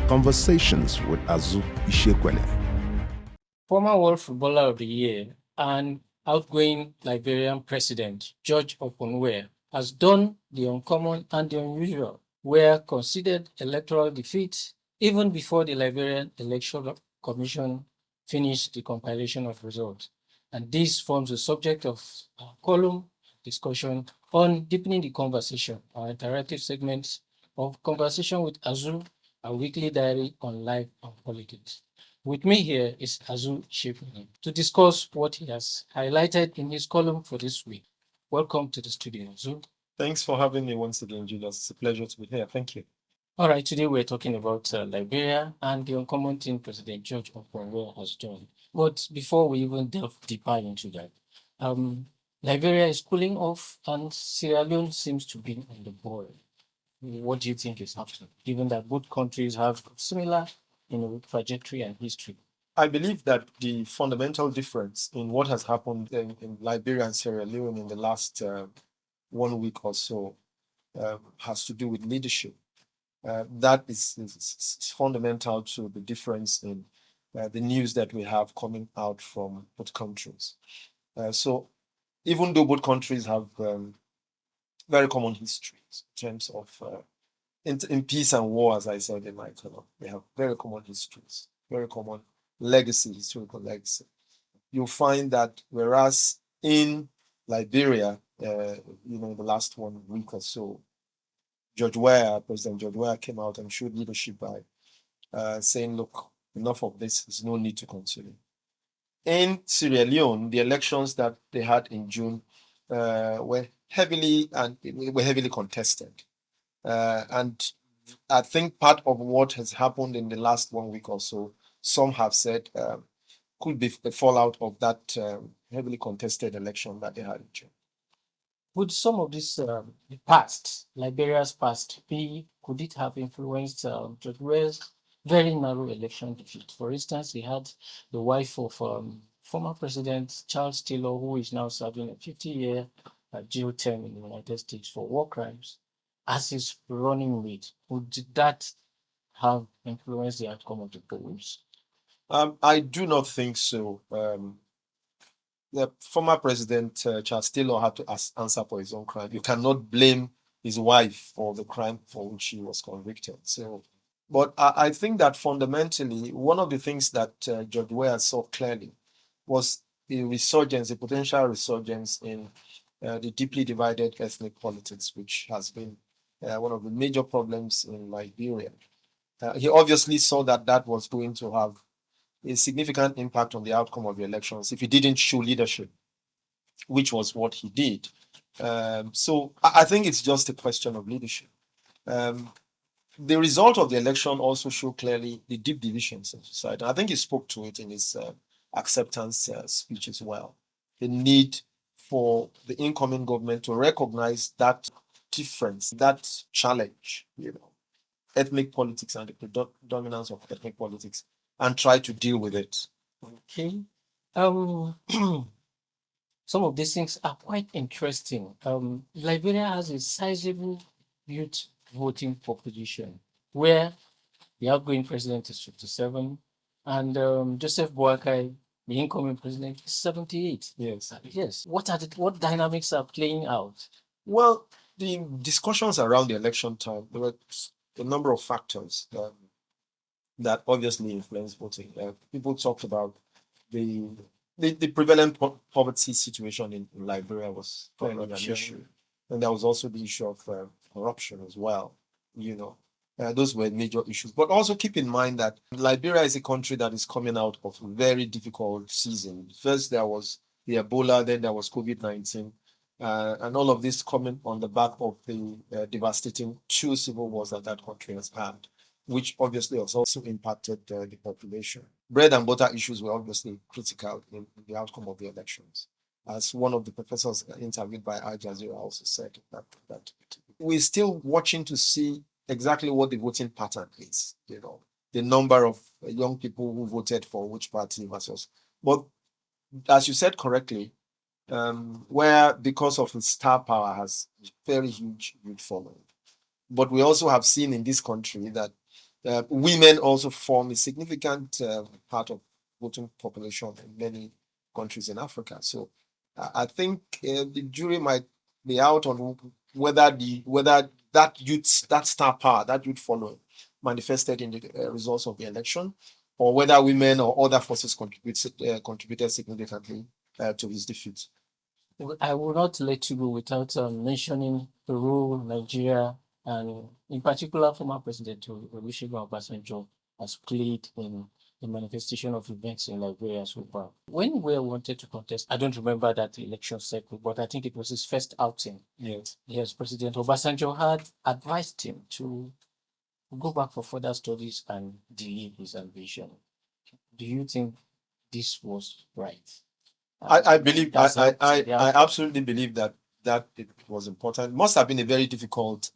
Conversations with Azu Ishiekwene. Former World Footballer of the Year and outgoing Liberian President George Weah has done the uncommon and the unusual, where conceded electoral defeat even before the Liberian Election Commission finished the compilation of results. And this forms the subject of our column discussion on deepening the conversation, our interactive segments of Conversation with Azu, a weekly diary on life and politics. With me here is Azu Ishiekwene to discuss what he has highlighted in his column for this week. Welcome to the studio, Azu. Thanks for having me once again, Julius. It's a pleasure to be here. Thank you. All right, today we're talking about Liberia and the uncommon thing President George Weah has done. But before we even delve deeper into that, Liberia is cooling off and Sierra Leone seems to be on the boil. What do you think is happening, given that both countries have similar trajectory and history? I believe that the fundamental difference in what has happened in Liberia and Sierra Leone in the last 1 week or so has to do with leadership. That is fundamental to the difference in the news that we have coming out from both countries. So even though both countries have very common histories in terms of in peace and war, as I said in my column, they have very common histories, very common legacy, historical legacy. You'll find that whereas in Liberia, in the last 1 week or so, President George Weah came out and showed leadership by saying, look, enough of this, there's no need to continue. In Sierra Leone, the elections that they had in June were heavily contested. And I think part of what has happened in the last 1 week or so, some have said could be the fallout of that heavily contested election that they had in June. Would some of this Liberia's past, could it have influenced George Weah's very narrow election defeat? For instance, he had the wife of former President Charles Taylor, who is now serving a 50-year jail term in the United States for war crimes, as his running mate. Would that have influenced the outcome of the polls? I do not think so. The former President Charles Taylor had to answer for his own crime. You cannot blame his wife for the crime for which she was convicted. So, but I think that fundamentally, one of the things that George Weah saw clearly was a potential resurgence in the deeply divided ethnic politics, which has been one of the major problems in Liberia. He obviously saw that that was going to have a significant impact on the outcome of the elections if he didn't show leadership, which was what he did. So I think it's just a question of leadership. The result of the election also showed clearly the deep divisions in society. I think he spoke to it in his acceptance speech as well. The need for the incoming government to recognize that difference, that challenge, ethnic politics and the predominance of ethnic politics, and try to deal with it. Okay. Some of these things are quite interesting. Liberia has a sizable youth voting population where the outgoing president is 57 and Joseph Boakai, the incoming president, is 78. Yes. Yes. What dynamics are playing out? Well, the discussions around the election time, there were a number of factors that obviously influence voting. People talked about the prevalent poverty situation in Liberia was an issue. And there was also the issue of corruption as well. Those were major issues. But also keep in mind that Liberia is a country that is coming out of a very difficult season. First, there was the Ebola, then there was COVID-19. And all of this coming on the back of the devastating 2 civil wars that country has had, which obviously has also impacted the population. Bread and butter issues were obviously critical in the outcome of the elections. As one of the professors interviewed by Al Jazeera also said, that we're still watching to see exactly what the voting pattern is, the number of young people who voted for which party versus. But as you said correctly, where because of its star power has very huge youth following. But we also have seen in this country that Women also form a significant part of voting population in many countries in Africa. So I think the jury might be out on whether that star power, that youth following, manifested in the results of the election, or whether women or other forces contributed significantly to his defeat. I will not let you go without mentioning the role Nigeria and, in particular, former President Olusegun Obasanjo has played in the manifestation of events in Liberia so far. When Weah wanted to contest, I don't remember that election cycle, but I think it was his first outing. Yes, President Obasanjo had advised him to go back for further studies and delay his ambition. Do you think this was right? I absolutely believe that it was important. It must have been a very difficult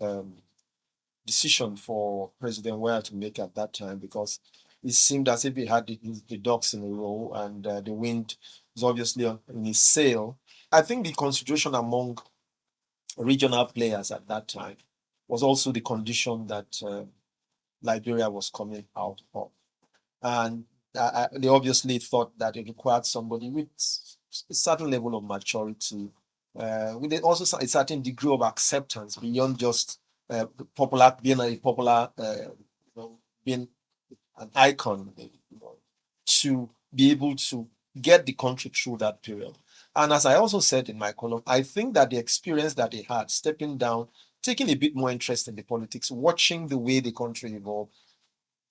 decision for President Weah to make at that time, because it seemed as if he had the ducks in a row, and the wind was obviously in his sail. I think the consideration among regional players at that time was also the condition that Liberia was coming out of. And they obviously thought that it required somebody with a certain level of maturity, with also a certain degree of acceptance beyond just being an icon, to be able to get the country through that period. And as I also said in my column, I think that the experience that they had, stepping down, taking a bit more interest in the politics, watching the way the country evolved,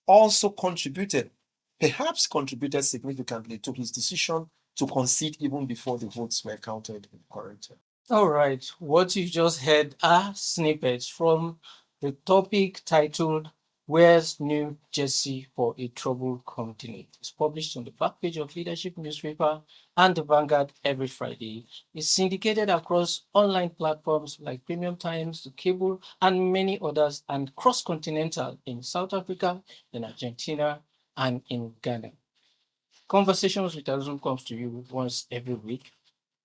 also perhaps contributed significantly to his decision to concede even before the votes were counted in the current term. All right, what you just heard are snippets from the topic titled "Weah's New Jersey for a Troubled Continent." It's published on the back page of Leadership newspaper and the Vanguard every Friday. It's syndicated across online platforms like Premium Times, The Cable, and many others, and cross-continental in South Africa, in Argentina, and in Ghana. Conversations with Azu comes to you once every week.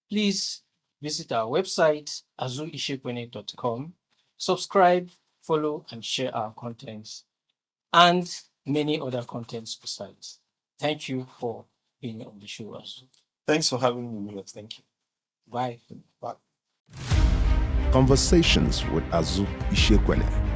Please visit our website, azuishiekwene.com. Subscribe, follow, and share our contents, and many other contents besides. Thank you for being on the show, Azu. Thanks for having me. Thank you. Bye. Bye. Conversations with Azu Ishiekwene.